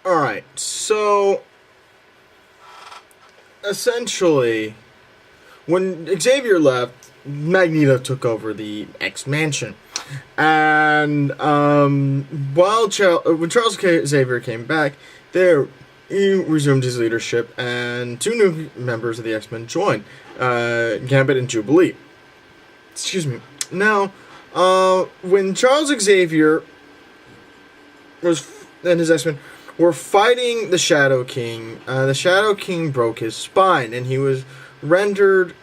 Alright, so essentially, when Xavier left, Magneto took over the X-Mansion. And when Charles Xavier came back, he resumed his leadership, and two new members of the X-Men joined, Gambit and Jubilee. Excuse me. Now, when Charles Xavier and his X-Men were fighting the Shadow King, the Shadow King broke his spine, and he was rendered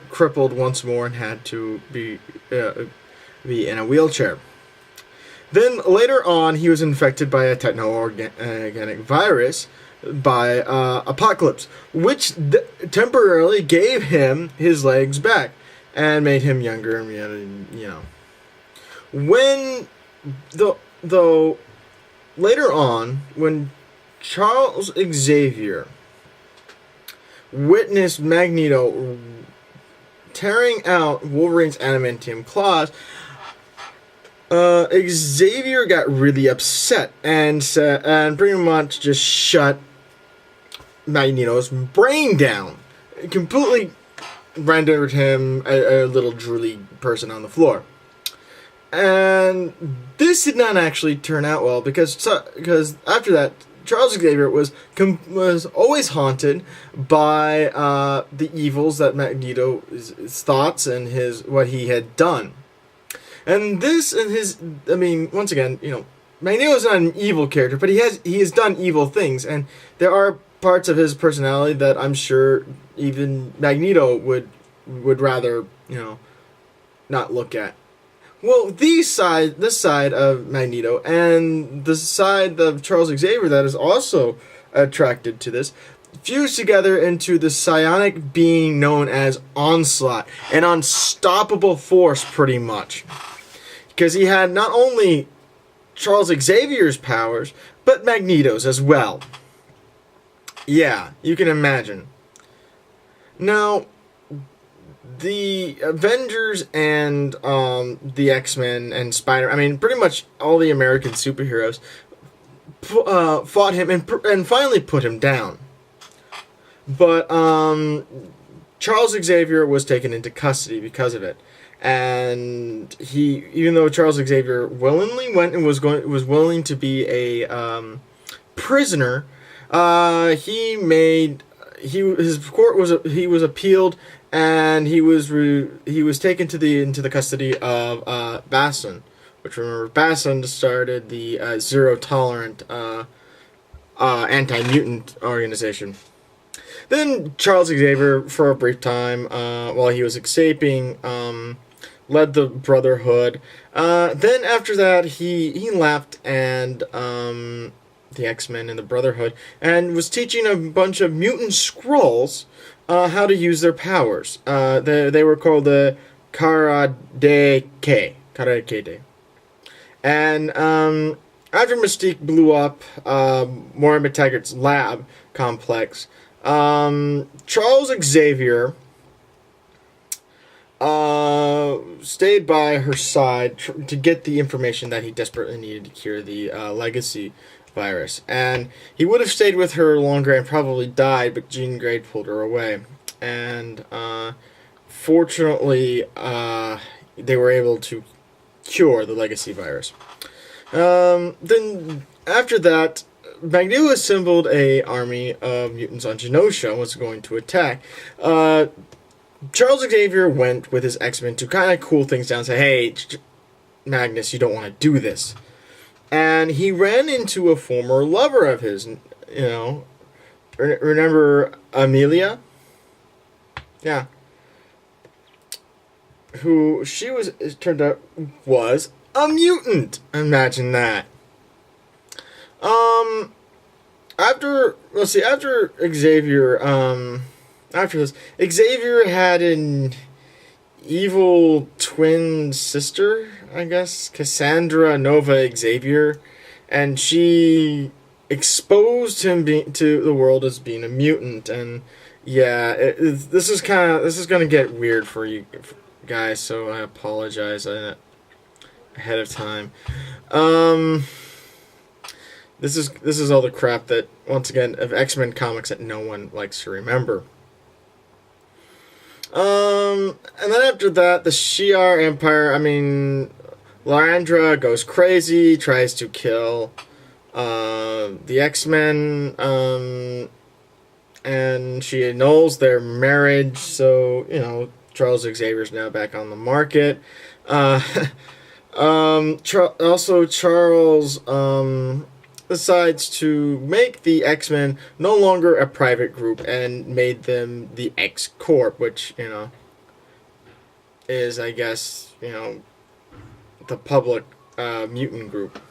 crippled once more and had to be in a wheelchair. Then later on, he was infected by a techno-organic virus by Apocalypse, which temporarily gave him his legs back and made him younger. And though later on, when Charles Xavier witnessed Magneto tearing out Wolverine's adamantium claws, Xavier got really upset and pretty much just shut Magneto's brain down. It completely rendered him a little drooly person on the floor. And this did not actually turn out well because after that, Charles Xavier was always haunted by the evils that Magneto's thoughts and what he had done. And once again, Magneto is not an evil character, but he has done evil things, and there are parts of his personality that I'm sure even Magneto would rather, not look at. Well, this side of Magneto and the side of Charles Xavier that is also attracted to this fused together into the psionic being known as Onslaught, an unstoppable force pretty much. Because he had not only Charles Xavier's powers, but Magneto's as well. Yeah, you can imagine. Now, the Avengers and the X-Men and pretty much all the American superheroes fought him and finally put him down. But Charles Xavier was taken into custody because of it. And even though Charles Xavier willingly went and was willing to be a prisoner, he was appealed, and he was taken into the custody of Basson, which, remember, Basson started the Zero Tolerant anti-mutant organization. Then Charles Xavier, for a brief time, while he was escaping, led the Brotherhood. Then after that, he left and the X-Men and the Brotherhood, and was teaching a bunch of mutant Skrulls how to use their powers. They were called the Karadeke. And after Mystique blew up Moira McTaggart's lab complex, Charles Xavier stayed by her side to get the information that he desperately needed to cure the legacy virus. And he would have stayed with her longer and probably died, but Jean Grey pulled her away. And fortunately, they were able to cure the legacy virus. Then after that, Magneto assembled an army of mutants on Genosha and was going to attack. Charles Xavier went with his X-Men to kind of cool things down and say, hey, Magnus, you don't want to do this. And he ran into a former lover of his, remember Amelia? Yeah. Who it turned out, was a mutant. Imagine that. After this, Xavier had an evil twin sister, I guess, Cassandra Nova Xavier, and she exposed him to the world as being a mutant. And yeah, this is gonna get weird for you guys, so I apologize ahead of time. This is all the crap that, once again, of X-Men comics that no one likes to remember. And then after that, the Shi'ar Empire, Larandra goes crazy, tries to kill the X-Men, and she annuls their marriage, so, Charles Xavier's now back on the market. Also, Charles decides to make the X-Men no longer a private group and made them the X-Corp, which, is, I guess, the public mutant group.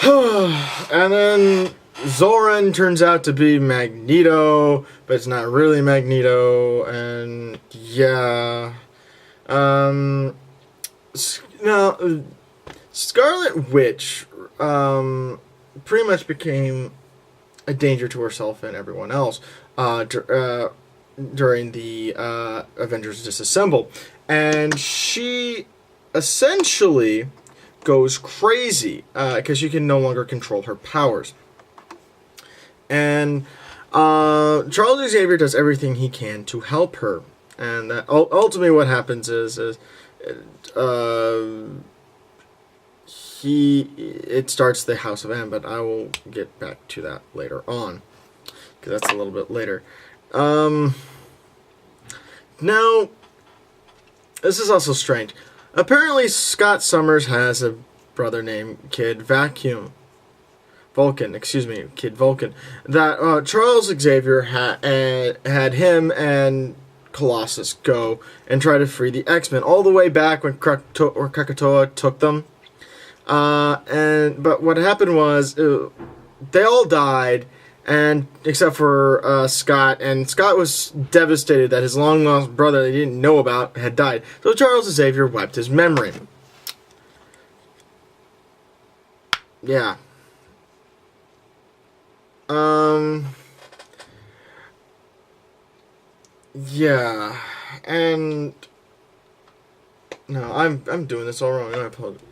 And then Zoran turns out to be Magneto, but it's not really Magneto, and yeah. Now, Scarlet Witch pretty much became a danger to herself and everyone else during the Avengers Disassemble. And she essentially goes crazy because she can no longer control her powers. And Charles Xavier does everything he can to help her. And ultimately what happens is it starts the House of M, but I will get back to that later on, because that's a little bit later. Now, this is also strange. Apparently, Scott Summers has a brother named Kid Vulcan. That Charles Xavier had him and Colossus go and try to free the X-Men all the way back when Krakatoa took them. But what happened was they all died, and except for Scott, and Scott was devastated that his long-lost brother that he didn't know about had died. So Charles Xavier wiped his memory. Yeah. Yeah, and no, I'm doing this all wrong. I apologize.